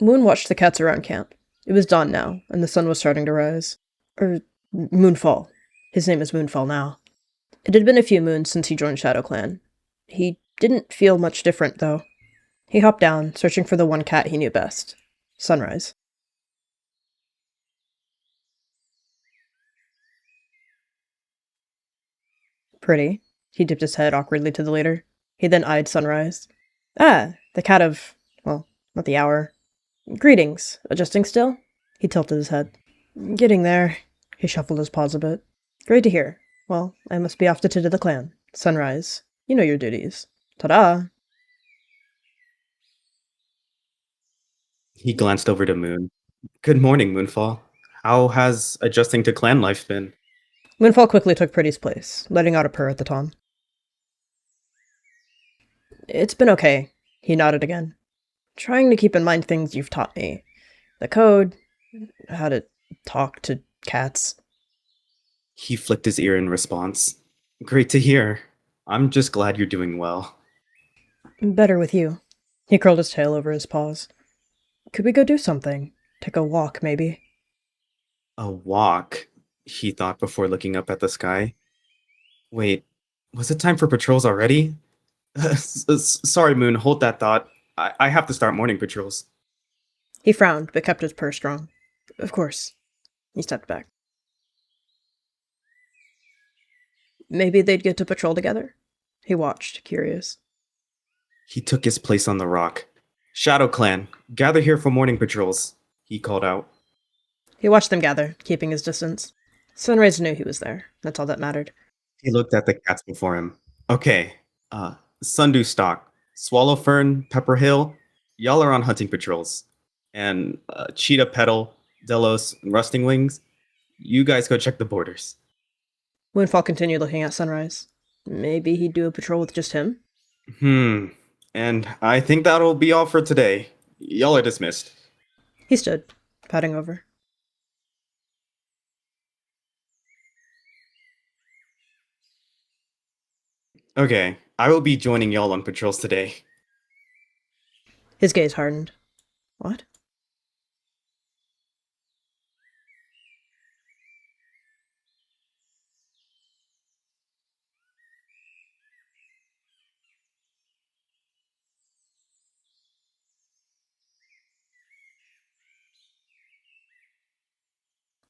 Moon watched the cats around camp. It was dawn now, and the sun was starting to rise. Moonfall. His name is Moonfall now. It had been a few moons since he joined Shadow Clan. He didn't feel much different, though. He hopped down, searching for the one cat he knew best. Sunrise. Pretty. He dipped his head awkwardly to the leader. He then eyed Sunrise. Ah, the cat of, well, not the hour. Greetings. Adjusting still? He tilted his head. Getting there. He shuffled his paws a bit. Great to hear. Well, I must be off to the clan. Sunrise. You know your duties. Ta-da! He glanced over to Moon. Good morning, Moonfall. How has adjusting to clan life been? Moonfall quickly took Pretty's place, letting out a purr at the tom. It's been okay. He nodded again. Trying to keep in mind things you've taught me. The code, how to talk to cats. He flicked his ear in response. Great to hear. I'm just glad you're doing well. Better with you. He curled his tail over his paws. Could we go do something? Take a walk, maybe? A walk, he thought before looking up at the sky. Wait, was it time for patrols already? Sorry, Moon, hold that thought. I have to start morning patrols. He frowned, but kept his purr strong. Of course. He stepped back. Maybe they'd get to patrol together? He watched, curious. He took his place on the rock. Shadow Clan, gather here for morning patrols, he called out. He watched them gather, keeping his distance. Sunrise knew he was there. That's all that mattered. He looked at the cats before him. Okay, Sundew Stock, Swallowfern, Pepperhill, y'all are on hunting patrols. And Cheetah Petal, Delos, and Rusting Wings, you guys go check the borders. Moonfall continued looking at Sunrise. Maybe he'd do a patrol with just him? And I think that'll be all for today. Y'all are dismissed. He stood, padding over. Okay, I will be joining y'all on patrols today. His gaze hardened. What?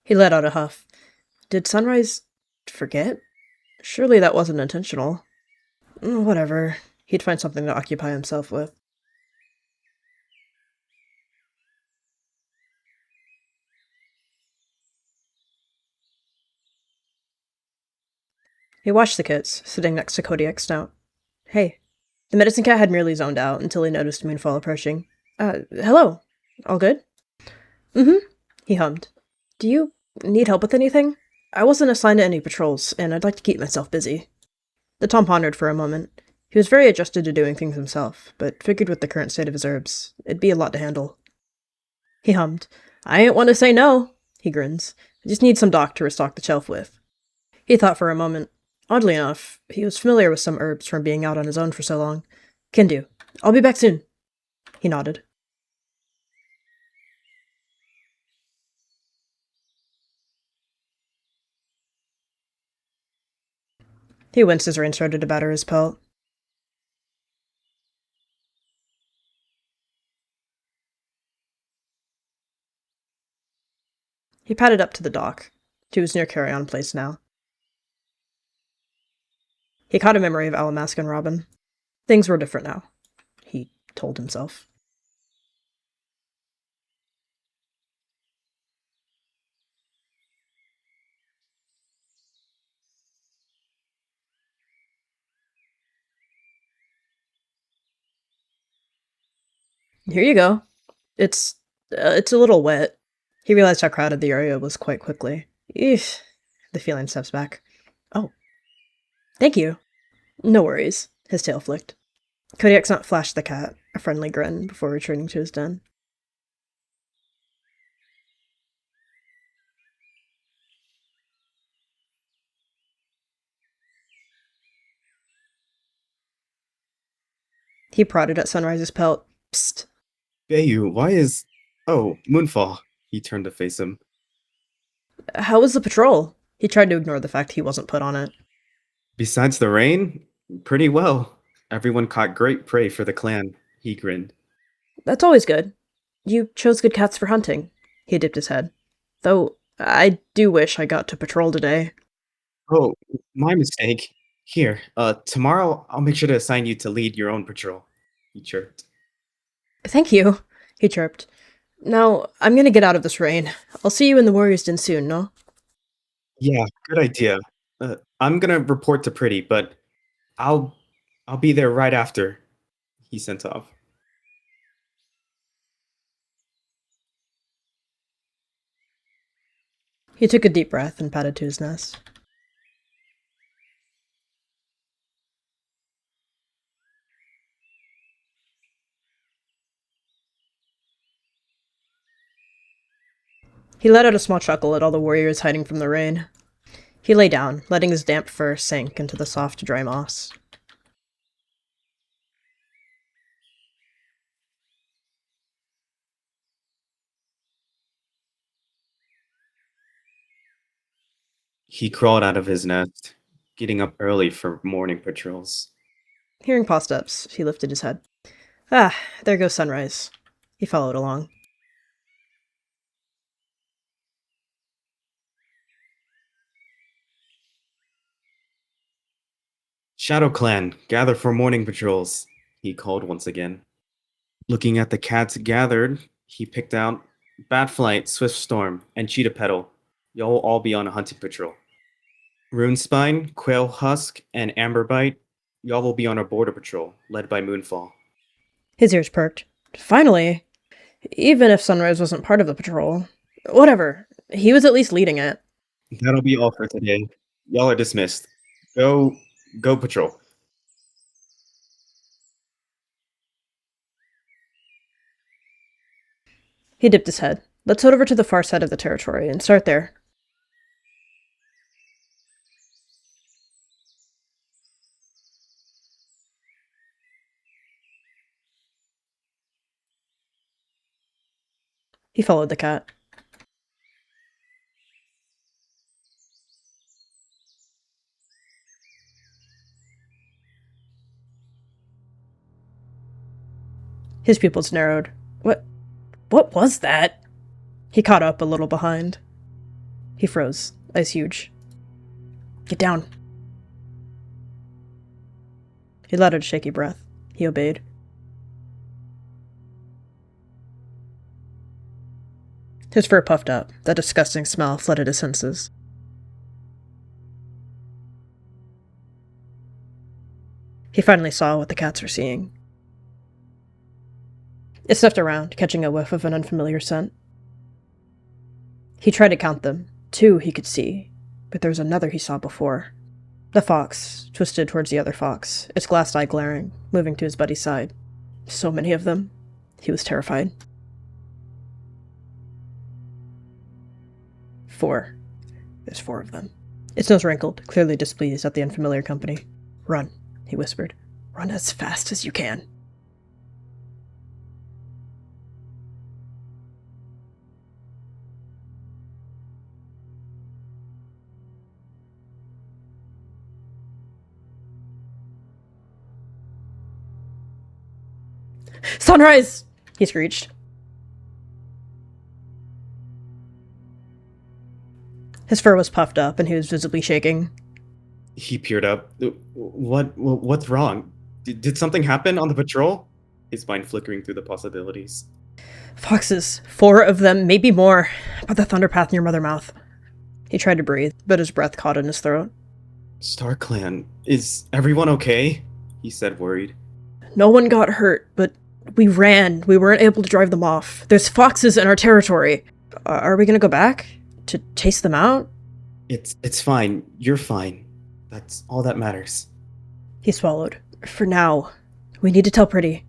He let out a huff. Did Sunrise forget? Surely that wasn't intentional. Whatever. He'd find something to occupy himself with. He watched the kits, sitting next to Kodiak's snout. Hey. The medicine cat had merely zoned out until he noticed Moonfall approaching. Hello. All good? Mm-hmm, he hummed. Do you need help with anything? I wasn't assigned to any patrols, and I'd like to keep myself busy. The Tom pondered for a moment. He was very adjusted to doing things himself, but figured with the current state of his herbs, it'd be a lot to handle. He hummed. I ain't one to say no, he grins. I just need some dock to restock the shelf with. He thought for a moment. Oddly enough, he was familiar with some herbs from being out on his own for so long. Can do. I'll be back soon. He nodded. He winced as rain started to batter his pelt. He padded up to the dock. She was near Carry-On Place now. He caught a memory of Alamask and Robin. Things were different now, he told himself. Here you go. It's a little wet. He realized how crowded the area was quite quickly. Eesh. The feline steps back. Oh. Thank you. No worries. His tail flicked. Kodiak's not flashed the cat, a friendly grin, before returning to his den. He prodded at Sunrise's pelt. Psst. Bayu, why is Oh, Moonfall. He turned to face him. How was the patrol? He tried to ignore the fact he wasn't put on it. Besides the rain, pretty well. Everyone caught great prey for the clan. He grinned. That's always good. You chose good cats for hunting. He dipped his head. Though, I do wish I got to patrol today. Oh, my mistake. Here, tomorrow I'll make sure to assign you to lead your own patrol. He chirped. Thank you, he chirped. Now, I'm gonna get out of this rain. I'll see you in the Warriors' Den soon, no? Yeah, good idea. I'm gonna report to Pretty, but I'll I'll be there right after. He sent off. He took a deep breath and padded to his nest. He let out a small chuckle at all the warriors hiding from the rain. He lay down, letting his damp fur sink into the soft, dry moss. He crawled out of his nest, getting up early for morning patrols. Hearing paw steps, he lifted his head. Ah, there goes sunrise. He followed along. Shadow Clan, gather for morning patrols, he called once again. Looking at the cats gathered, he picked out Batflight, Swift Storm, and Cheetah Petal. Y'all will all be on a hunting patrol. Runespine, Quail Husk, and Amberbite, y'all will be on a border patrol, led by Moonfall. His ears perked. Finally! Even if Sunrise wasn't part of the patrol. Whatever. He was at least leading it. That'll be all for today. Y'all are dismissed. Go patrol. He dipped his head. Let's head over to the far side of the territory and start there. He followed the cat. His pupils narrowed. What was that? He caught up a little behind. He froze, eyes huge. Get down. He let out a shaky breath. He obeyed. His fur puffed up. That disgusting smell flooded his senses. He finally saw what the cats were seeing. It sniffed around, catching a whiff of an unfamiliar scent. He tried to count them. 2 he could see, but there was another he saw before. The fox twisted towards the other fox, its glass eye glaring, moving to his buddy's side. So many of them. He was terrified. 4. There's 4 of them. Its nose wrinkled, clearly displeased at the unfamiliar company. Run, he whispered. Run as fast as you can. Sunrise! He screeched. His fur was puffed up, and he was visibly shaking. He peered up. What's wrong? Did something happen on the patrol? His mind flickering through the possibilities. Foxes. 4 of them, maybe more. But the thunderpath near Mother Mouth. He tried to breathe, but his breath caught in his throat. Star Clan, is everyone okay? He said, worried. No one got hurt, but we ran. We weren't able to drive them off. There's foxes in our territory. Are we gonna go back? To chase them out? It's fine. You're fine. That's all that matters. He swallowed. For now. We need to tell Pretty.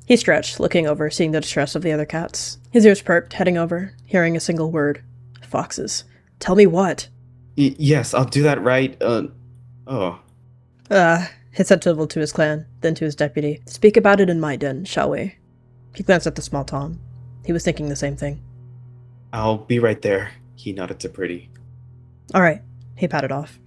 He stretched, looking over, seeing the distress of the other cats. His ears perked, heading over, hearing a single word. Foxes. Tell me what? Yes, I'll do that right. He said to his clan, then to his deputy. Speak about it in my den, shall we? He glanced at the small Tom. He was thinking the same thing. I'll be right there, he nodded to Pretty. All right, he patted off.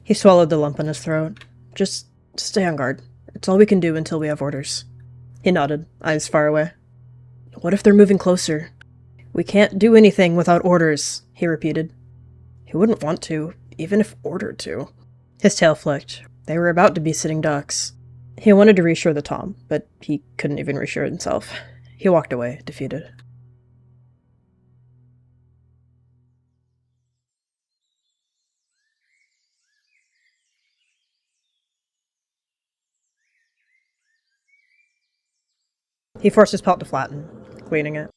He swallowed the lump in his throat. Just stay on guard. It's all we can do until we have orders. He nodded, eyes far away. What if they're moving closer? We can't do anything without orders, he repeated. He wouldn't want to, even if ordered to. His tail flicked. They were about to be sitting ducks. He wanted to reassure the Tom, but he couldn't even reassure himself. He walked away, defeated. He forced his pelt to flatten, cleaning it.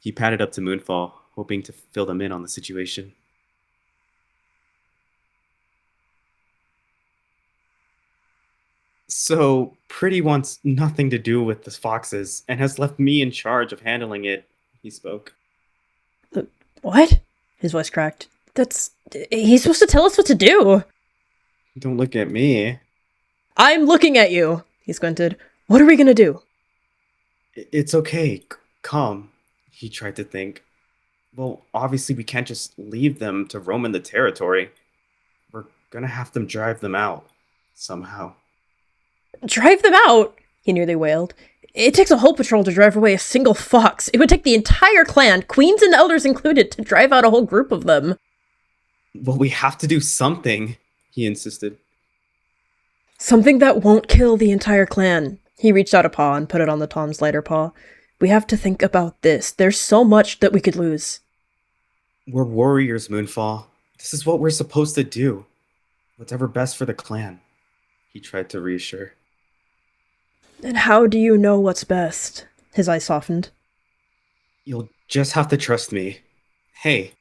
He padded up to Moonfall, hoping to fill them in on the situation. So, Pretty wants nothing to do with the foxes and has left me in charge of handling it, he spoke. What? His voice cracked. He's supposed to tell us what to do. Don't look at me. I'm looking at you, he squinted. What are we gonna do? It's okay. Calm. He tried to think. Well, obviously we can't just leave them to roam in the territory. We're gonna have to drive them out. Somehow. Drive them out? He nearly wailed. It takes a whole patrol to drive away a single fox. It would take the entire clan, queens and elders included, to drive out a whole group of them. Well, we have to do something, he insisted. Something that won't kill the entire clan. He reached out a paw and put it on the Tom's lighter paw. We have to think about this. There's so much that we could lose. We're warriors, Moonfall. This is what we're supposed to do. Whatever best for the clan, he tried to reassure. And how do you know what's best? His eyes softened. You'll just have to trust me. Hey,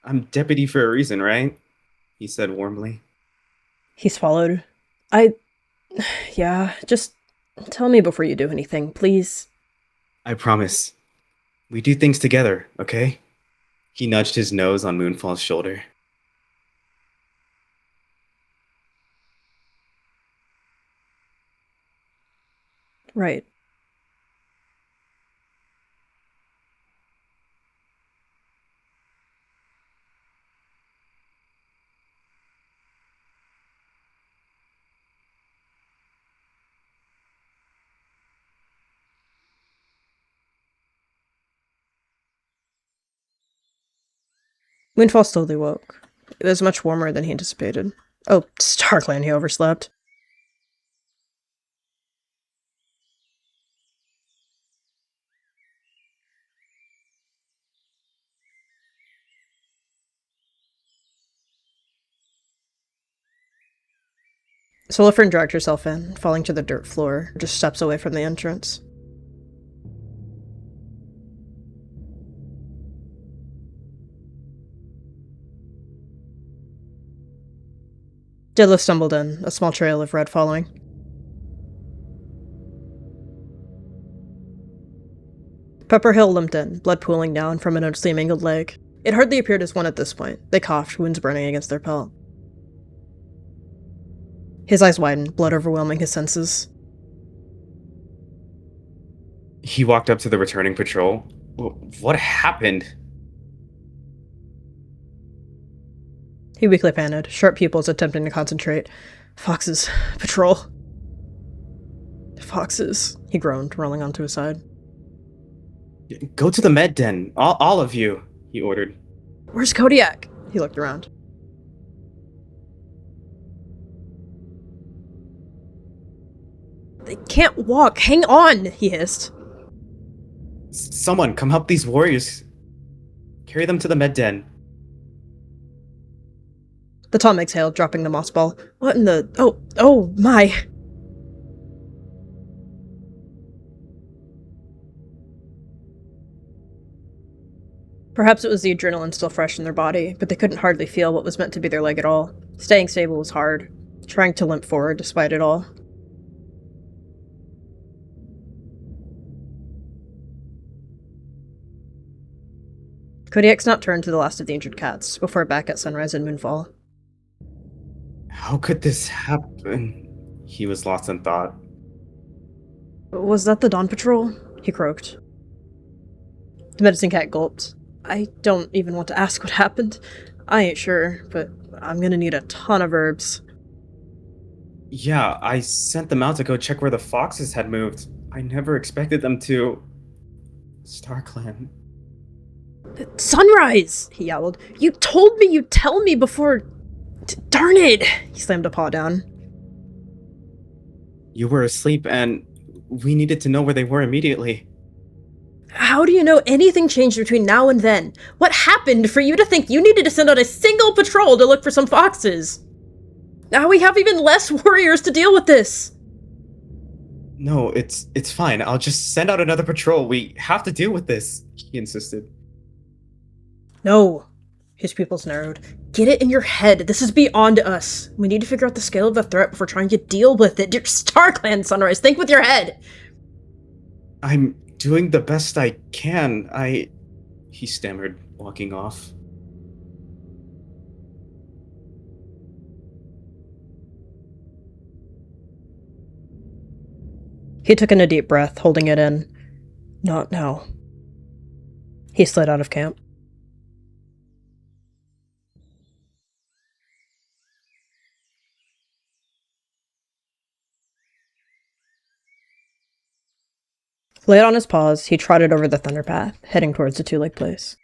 I'm deputy for a reason, right? He said warmly. He swallowed. Yeah, just tell me before you do anything, please. I promise. We do things together, okay? He nudged his nose on Moonfall's shoulder. Right. Moonfall slowly woke. It was much warmer than he anticipated. Oh, StarClan, he overslept. Solifern dragged herself in, falling to the dirt floor, just steps away from the entrance. Deadlift stumbled in, a small trail of red following. Pepperhill limped in, blood pooling down from a noticeably mangled leg. It hardly appeared as one at this point. They coughed, wounds burning against their pelt. His eyes widened, blood overwhelming his senses. He walked up to the returning patrol. What happened? He weakly panted, sharp pupils attempting to concentrate. Foxes. Patrol. Foxes. He groaned, rolling onto his side. Go to the med den, all of you, he ordered. Where's Kodiak? He looked around. They can't walk. Hang on, he hissed. Someone, come help these warriors. Carry them to the med den. The Tom exhaled, dropping the moss ball. What in the... Oh my... Perhaps it was the adrenaline still fresh in their body, but they couldn't hardly feel what was meant to be their leg at all. Staying stable was hard, trying to limp forward despite it all. Kodiak's not turned to the last of the injured cats, before back at sunrise in Moonfall. How could this happen? He was lost in thought. Was that the Dawn Patrol? He croaked. The medicine cat gulped. I don't even want to ask what happened. I ain't sure, but I'm gonna need a ton of herbs. Yeah, I sent them out to go check where the foxes had moved. I never expected them to. StarClan. Sunrise! He yowled. You told me you'd tell me before. Darn it! He slammed a paw down. You were asleep and we needed to know where they were immediately. How do you know anything changed between now and then? What happened for you to think you needed to send out a single patrol to look for some foxes? Now we have even less warriors to deal with this! No, it's fine. I'll just send out another patrol. We have to deal with this, he insisted. No. His pupils narrowed. Get it in your head. This is beyond us. We need to figure out the scale of the threat before trying to deal with it. Dear StarClan, Sunrise, think with your head! I'm doing the best I can. He stammered, walking off. He took in a deep breath, holding it in. Not now. He slid out of camp. Light on his paws, he trotted over the thunder path, heading towards the two-leg place.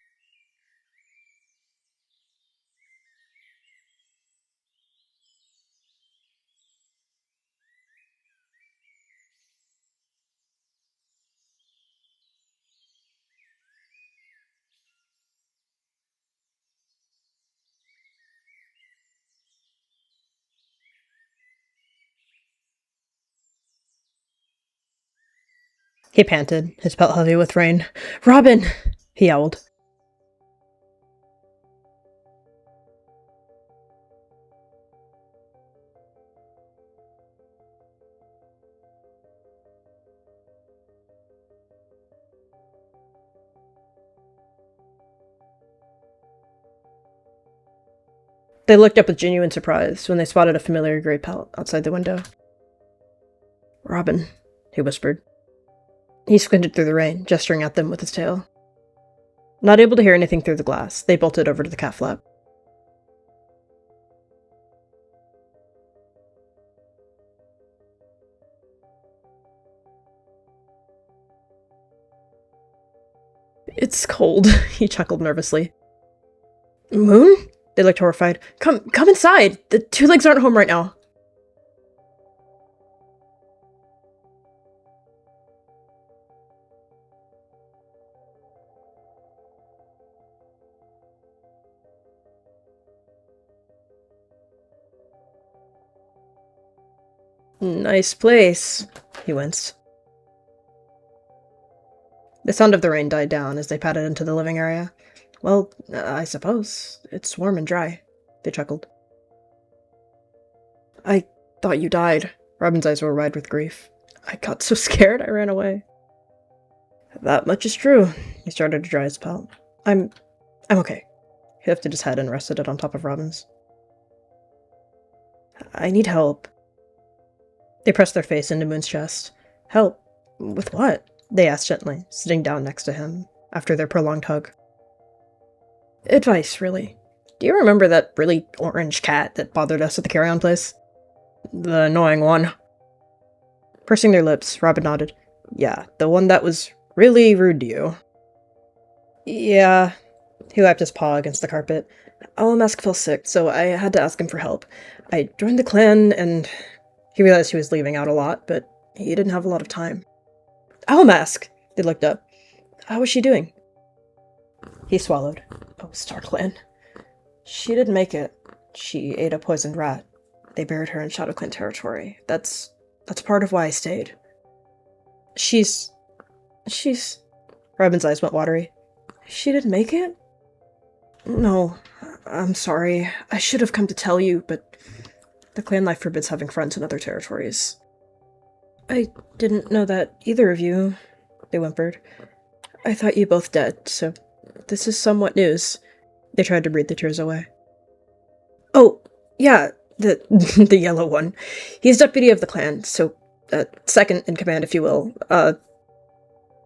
He panted, his belt heavy with rain. Robin! He yowled. They looked up with genuine surprise when they spotted a familiar gray pelt outside the window. Robin, he whispered. He squinted through the rain, gesturing at them with his tail. Not able to hear anything through the glass, they bolted over to the cat flap. It's cold, he chuckled nervously. Moon? They looked horrified. Come inside! The two legs aren't home right now. Nice place, he winced. The sound of the rain died down as they padded into the living area. Well, I suppose. It's warm and dry, they chuckled. I thought you died. Robin's eyes were wide with grief. I got so scared I ran away. That much is true. He started to dry his pelt. I'm okay. He lifted his head and rested it on top of Robin's. I need help. They pressed their face into Moon's chest. Help? With what? They asked gently, sitting down next to him, after their prolonged hug. Advice, really. Do you remember that really orange cat that bothered us at the carry-on place? The annoying one. Pursing their lips, Robin nodded. Yeah, the one that was really rude to you. Yeah. He wiped his paw against the carpet. Alamask fell sick, so I had to ask him for help. I joined the clan, and he realized he was leaving out a lot, but he didn't have a lot of time. Alamask! They looked up. How was she doing? He swallowed. Oh, StarClan. She didn't make it. She ate a poisoned rat. They buried her in ShadowClan territory. That's part of why I stayed. She's... Robin's eyes went watery. She didn't make it? No, I'm sorry. I should have come to tell you, but the clan life forbids having friends in other territories. I didn't know that either of you, they whimpered. I thought you both dead, so this is somewhat news. They tried to breathe the tears away. Oh, yeah, the the yellow one. He's deputy of the clan, so second in command, if you will.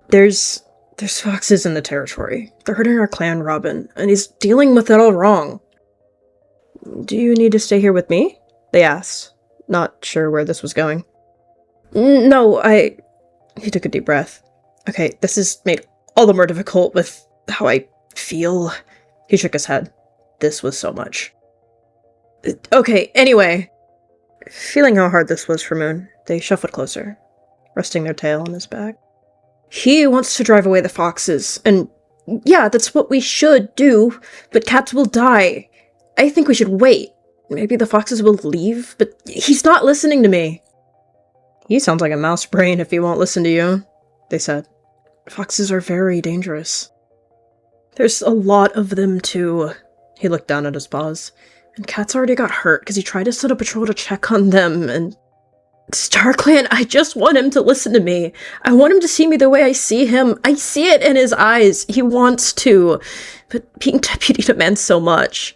There's foxes in the territory. They're hurting our clan, Robin, and he's dealing with it all wrong. Do you need to stay here with me? They asked, not sure where this was going. No, He took a deep breath. Okay, this is made all the more difficult with how I feel. He shook his head. This was so much. Okay, anyway. Feeling how hard this was for Moon, they shuffled closer, resting their tail on his back. He wants to drive away the foxes, and yeah, that's what we should do, but cats will die. I think we should wait. Maybe the foxes will leave, but he's not listening to me. He sounds like a mouse brain if he won't listen to you, they said. Foxes are very dangerous. There's a lot of them, too. He looked down at his paws. And cats already got hurt because he tried to set a patrol to check on them, and... StarClan, I just want him to listen to me. I want him to see me the way I see him. I see it in his eyes. He wants to. But being deputy demands so much.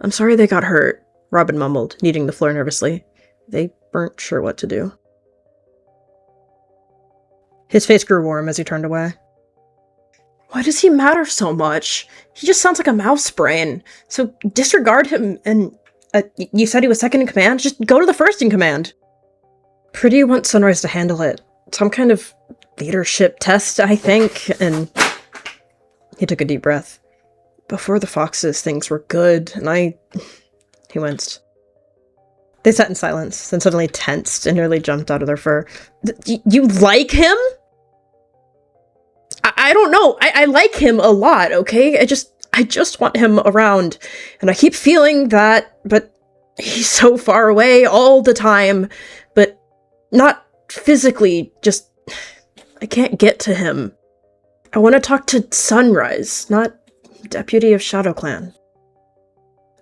I'm sorry they got hurt, Robin mumbled, kneading the floor nervously. They weren't sure what to do. His face grew warm as he turned away. Why does he matter so much? He just sounds like a mouse brain. So disregard him and... you said he was second in command? Just go to the first in command. Pretty wants Sunrise to handle it. Some kind of leadership test, I think, and... He took a deep breath. Before the foxes, things were good, and He winced. They sat in silence, then suddenly tensed and nearly jumped out of their fur. You like him? I don't know. I like him a lot, okay? I just want him around. And I keep feeling that, but he's so far away all the time. But not physically, just... I can't get to him. I want to talk to Sunrise, not Deputy of Shadow Clan.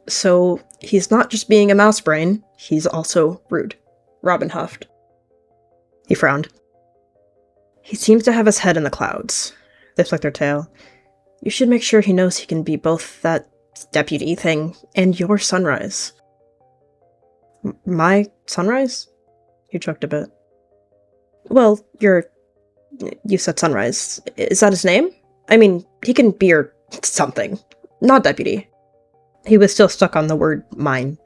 So, he's not just being a mouse brain, he's also rude. Robin huffed. He frowned. He seems to have his head in the clouds. They flicked their tail. You should make sure he knows he can be both that deputy thing and your Sunrise. My Sunrise? He choked a bit. Well, you said Sunrise. Is that his name? I mean, he can be your something. Not deputy. He was still stuck on the word mine.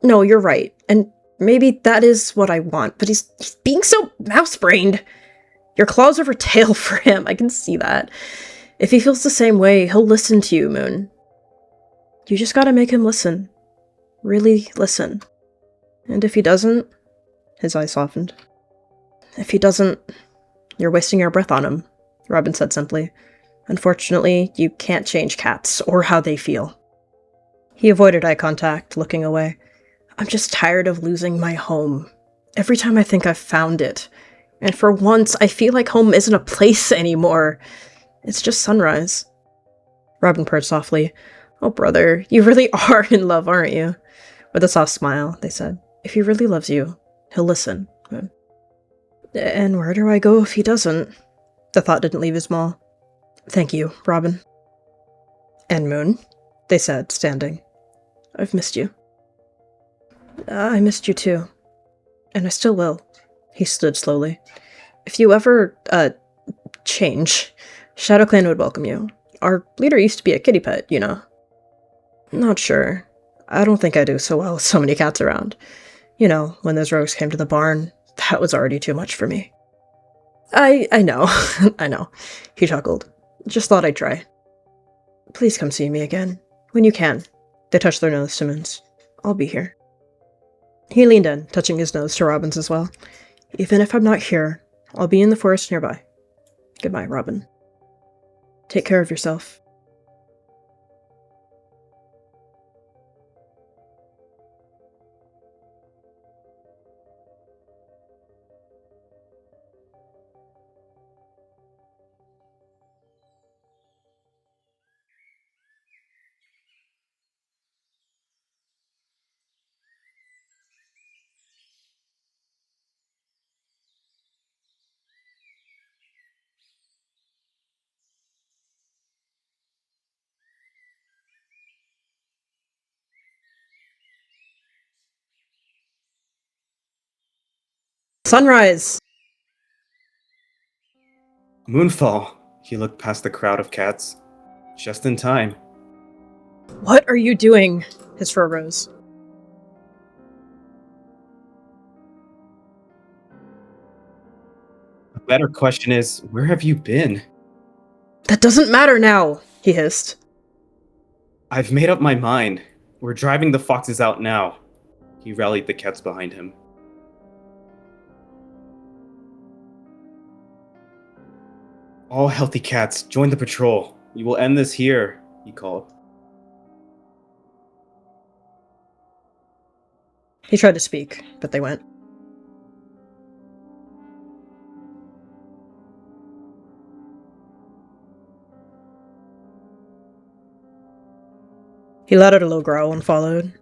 No, you're right. And maybe that is what I want, but he's being so mouse-brained. Your claws over tail for him, I can see that. If he feels the same way, he'll listen to you, Moon. You just gotta make him listen. Really listen. And if he doesn't... His eyes softened. If he doesn't... You're wasting your breath on him, Robin said simply. Unfortunately, you can't change cats, or how they feel. He avoided eye contact, looking away. I'm just tired of losing my home. Every time I think I've found it. And for once, I feel like home isn't a place anymore. It's just Sunrise. Robin purred softly. Oh, brother, you really are in love, aren't you? With a soft smile, they said. If he really loves you, he'll listen. And where do I go if he doesn't? The thought didn't leave his maw. Thank you, Robin. And Moon, they said, standing. I've missed you. I missed you too. And I still will. He stood slowly. If you ever, change, Shadow Clan would welcome you. Our leader used to be a kitty pet, you know. Not sure. I don't think I do so well with so many cats around. You know, when those rogues came to the barn, that was already too much for me. I know. I know. He chuckled. Just thought I'd try. Please come see me again. When you can. They touched their nose to Moon's. I'll be here. He leaned in, touching his nose to Robin's as well. Even if I'm not here, I'll be in the forest nearby. Goodbye, Robin. Take care of yourself. Sunrise! Moonfall. He looked past the crowd of cats. Just in time. What are you doing? His fur rose. A better question is, where have you been? That doesn't matter now, he hissed. I've made up my mind. We're driving the foxes out now. He rallied the cats behind him. All healthy cats, join the patrol. We will end this here, he called. He tried to speak, but they went. He let out a low growl and followed.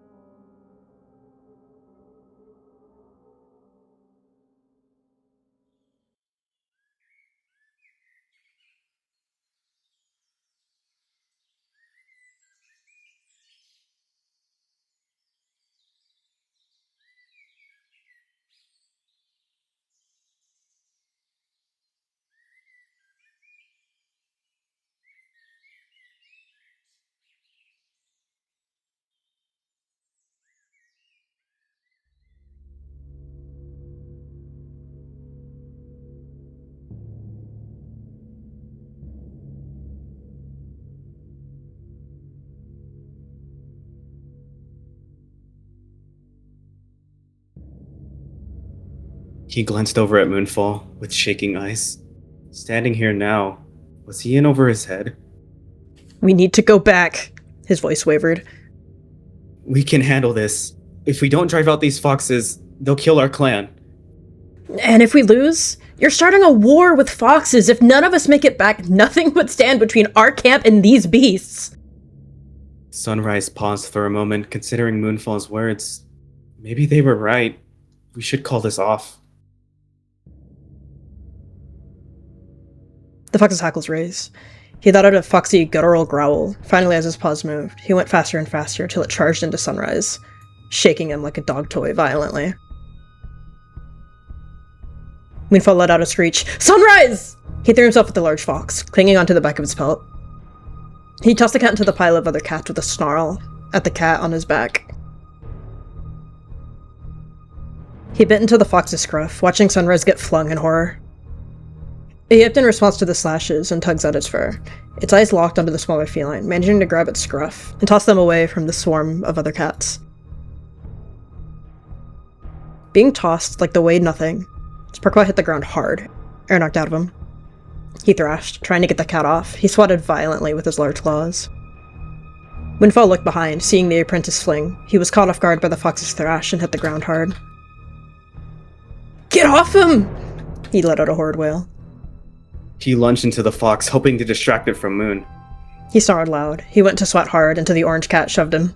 He glanced over at Moonfall with shaking eyes. Standing here now, was he in over his head? We need to go back, his voice wavered. We can handle this. If we don't drive out these foxes, they'll kill our clan. And if we lose, you're starting a war with foxes. If none of us make it back, nothing would stand between our camp and these beasts. Sunrise paused for a moment, considering Moonfall's words. Maybe they were right. We should call this off. The fox's hackles raised. He let out a foxy, guttural growl. Finally, as his paws moved, he went faster and faster till it charged into Sunrise, shaking him like a dog toy violently. Moonfall let out a screech. Sunrise! He threw himself at the large fox, clinging onto the back of its pelt. He tossed the cat into the pile of other cats with a snarl at the cat on his back. He bit into the fox's scruff, watching Sunrise get flung in horror. It yipped in response to the slashes and tugs at its fur. Its eyes locked onto the smaller feline, managing to grab its scruff and toss them away from the swarm of other cats. Being tossed like the weighed nothing, Sparkwa hit the ground hard, air knocked out of him. He thrashed, trying to get the cat off. He swatted violently with his large claws. Moonfall looked behind, seeing the apprentice fling. He was caught off guard by the fox's thrash and hit the ground hard. Get off him! He let out a horrid wail. He lunged into the fox, hoping to distract it from Moon. He snarled loud. He went to swat hard until the orange cat shoved him.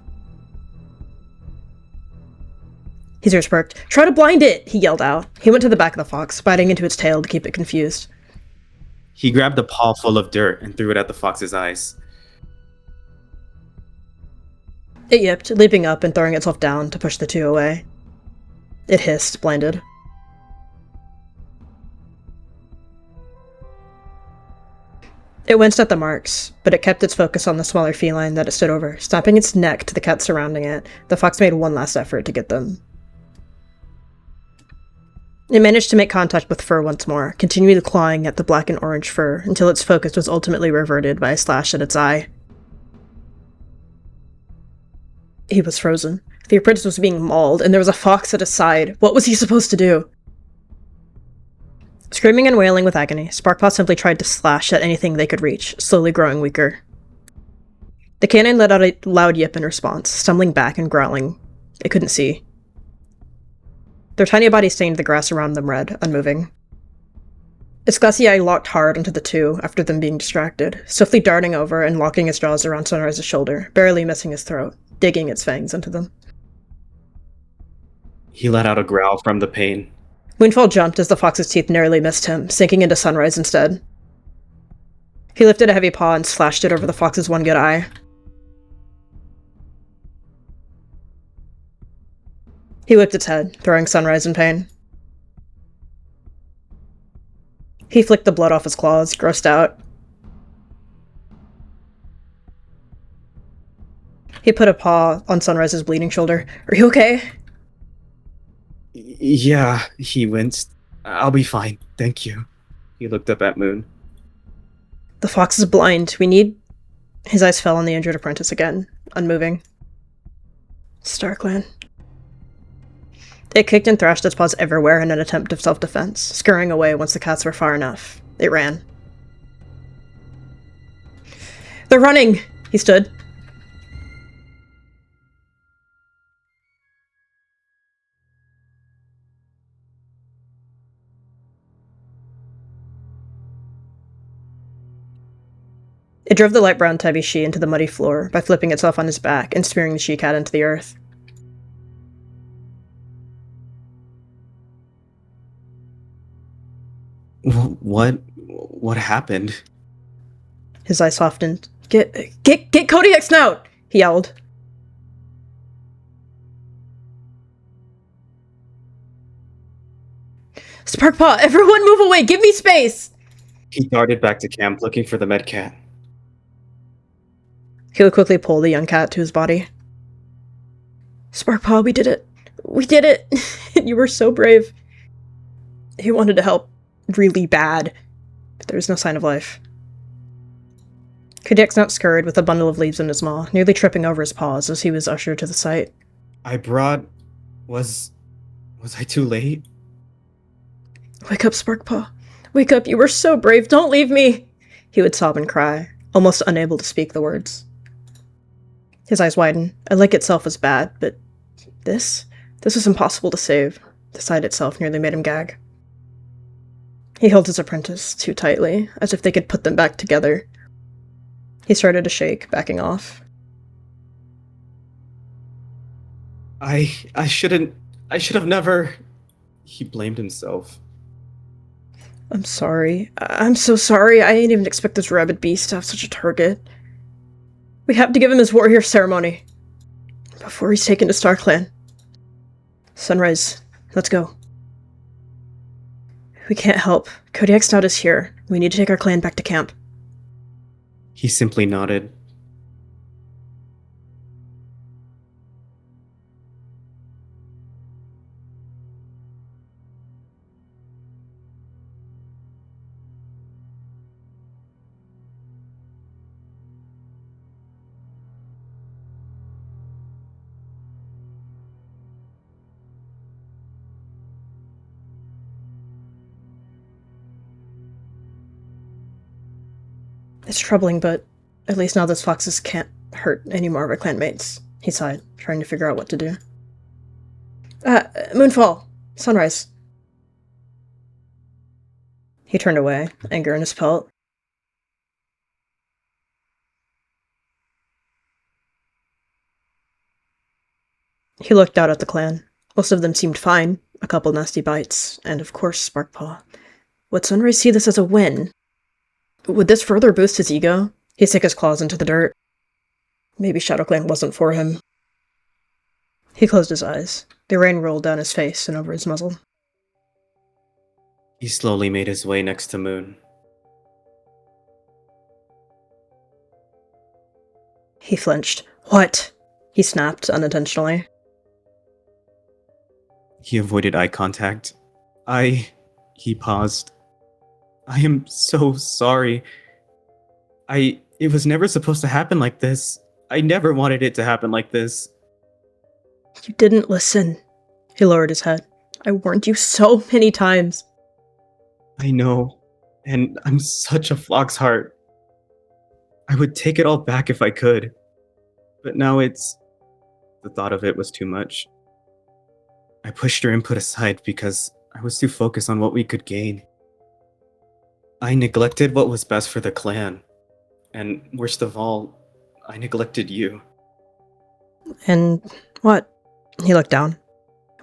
His ears perked. Try to blind it! He yelled out. He went to the back of the fox, biting into its tail to keep it confused. He grabbed a paw full of dirt and threw it at the fox's eyes. It yipped, leaping up and throwing itself down to push the two away. It hissed, blinded. It winced at the marks, but it kept its focus on the smaller feline that it stood over, snapping its neck to the cats surrounding it. The fox made one last effort to get them. It managed to make contact with fur once more, continuing clawing at the black and orange fur until its focus was ultimately reverted by a slash at its eye. He was frozen. The apprentice was being mauled, and there was a fox at his side. What was he supposed to do? Screaming and wailing with agony, Sparkpaw simply tried to slash at anything they could reach, slowly growing weaker. The canine let out a loud yip in response, stumbling back and growling. It couldn't see. Their tiny bodies stained the grass around them red, unmoving. Its glassy eye locked hard onto the two after them being distracted, swiftly darting over and locking its jaws around Sunrise's shoulder, barely missing his throat, digging its fangs into them. He let out a growl from the pain. Moonfall jumped as the fox's teeth narrowly missed him, sinking into Sunrise instead. He lifted a heavy paw and slashed it over the fox's one good eye. He whipped its head, throwing Sunrise in pain. He flicked the blood off his claws, grossed out. He put a paw on Sunrise's bleeding shoulder. Are you okay? Yeah, he winced. I'll be fine, thank you. He looked up at Moon. The fox is blind. We need... His eyes fell on the injured apprentice again, unmoving. StarClan. It kicked and thrashed its paws everywhere in an attempt of self-defense, scurrying away once the cats were far enough. It ran. They're running! He stood. It drove the light brown tabby she into the muddy floor by flipping itself on his back and spearing the she-cat into the earth. What happened? His eyes softened. Get Kodiak Snout! He yelled. Sparkpaw, everyone move away! Give me space! He darted back to camp looking for the med cat. He would quickly pull the young cat to his body. Sparkpaw, we did it. We did it! You were so brave. He wanted to help really bad, but there was no sign of life. Kodiak Snout scurried with a bundle of leaves in his maw, nearly tripping over his paws as he was ushered to the site. I brought... Was I too late? Wake up, Sparkpaw. Wake up, you were so brave, don't leave me! He would sob and cry, almost unable to speak the words. His eyes widened. A lake itself was bad, but this was impossible to save. The sight itself nearly made him gag. He held his apprentice too tightly, as if they could put them back together. He started to shake, backing off. I should have never... He blamed himself. I'm sorry. I'm so sorry. I didn't even expect this rabid beast to have such a target. We have to give him his warrior ceremony before he's taken to StarClan. Sunrise, let's go. We can't help. Kodiak Snout is here. We need to take our clan back to camp. He simply nodded. It's troubling, but at least now those foxes can't hurt any more of our clanmates. He sighed, trying to figure out what to do. Moonfall! Sunrise! He turned away, anger in his pelt. He looked out at the clan. Most of them seemed fine, a couple nasty bites, and of course Sparkpaw. Would Sunrise see this as a win? Would this further boost his ego? He sank his claws into the dirt. Maybe ShadowClan wasn't for him. He closed his eyes. The rain rolled down his face and over his muzzle. He slowly made his way next to Moon. He flinched. What? He snapped unintentionally. He avoided eye contact. He paused. I am so sorry. It was never supposed to happen like this. I never wanted it to happen like this. You didn't listen. He lowered his head. I warned you so many times. I know. And I'm such a fox heart. I would take it all back if I could. But now the thought of it was too much. I pushed her input aside because I was too focused on what we could gain. I neglected what was best for the clan. And worst of all, I neglected you. And what? He looked down.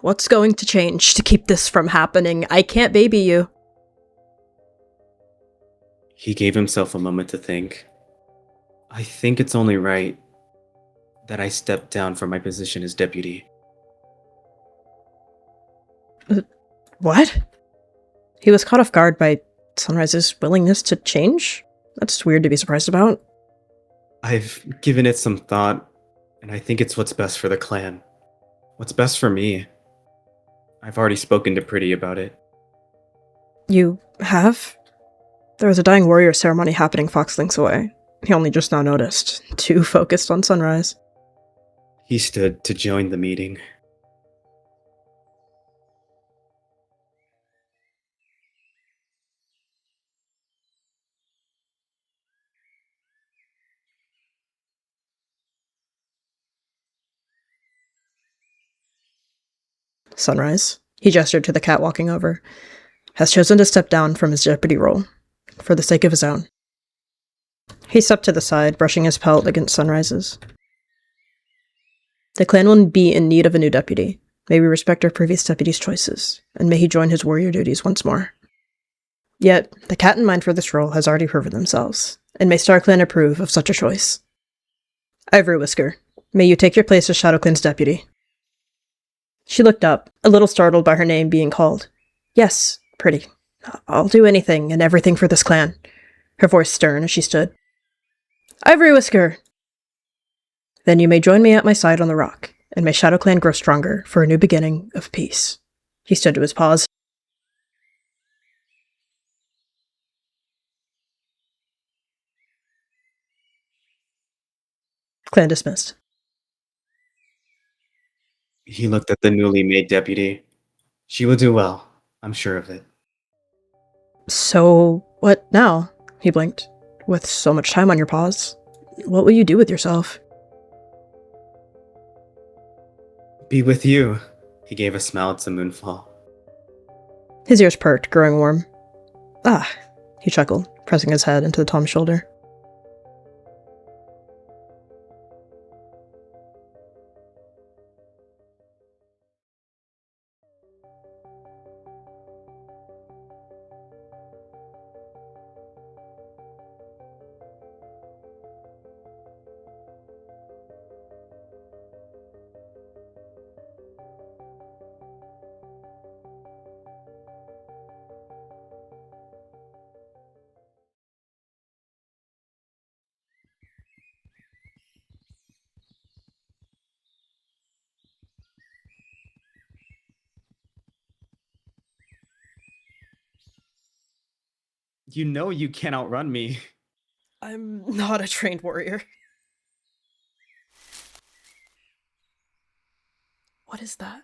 What's going to change to keep this from happening? I can't baby you. He gave himself a moment to think. I think it's only right that I step down from my position as deputy. What? He was caught off guard by Sunrise's willingness to change? That's weird to be surprised about. I've given it some thought, and I think it's what's best for the clan. What's best for me. I've already spoken to Pretty about it. You have? There was a dying warrior ceremony happening foxlinks away. He only just now noticed, too focused on Sunrise. He stood to join the meeting. Sunrise, he gestured to the cat walking over, has chosen to step down from his deputy role, for the sake of his own. He stepped to the side, brushing his pelt against Sunrise's. The clan will be in need of a new deputy. May we respect our previous deputy's choices, and may he join his warrior duties once more. Yet, the cat in mind for this role has already proven themselves, and may StarClan approve of such a choice. Ivory Whisker, may you take your place as ShadowClan's deputy. She looked up, a little startled by her name being called. Yes, Pretty. I'll do anything and everything for this clan. Her voice stern as she stood. Ivory Whisker! Then you may join me at my side on the rock, and may ShadowClan grow stronger for a new beginning of peace. He stood to his paws. Clan dismissed. He looked at the newly made deputy. She will do well, I'm sure of it. So, what now? He blinked. With so much time on your paws, what will you do with yourself? Be with you. He gave a smile to Moonfall. His ears perked, growing warm. Ah, he chuckled, pressing his head into Tom's shoulder. You know you can't outrun me. I'm not a trained warrior. What is that?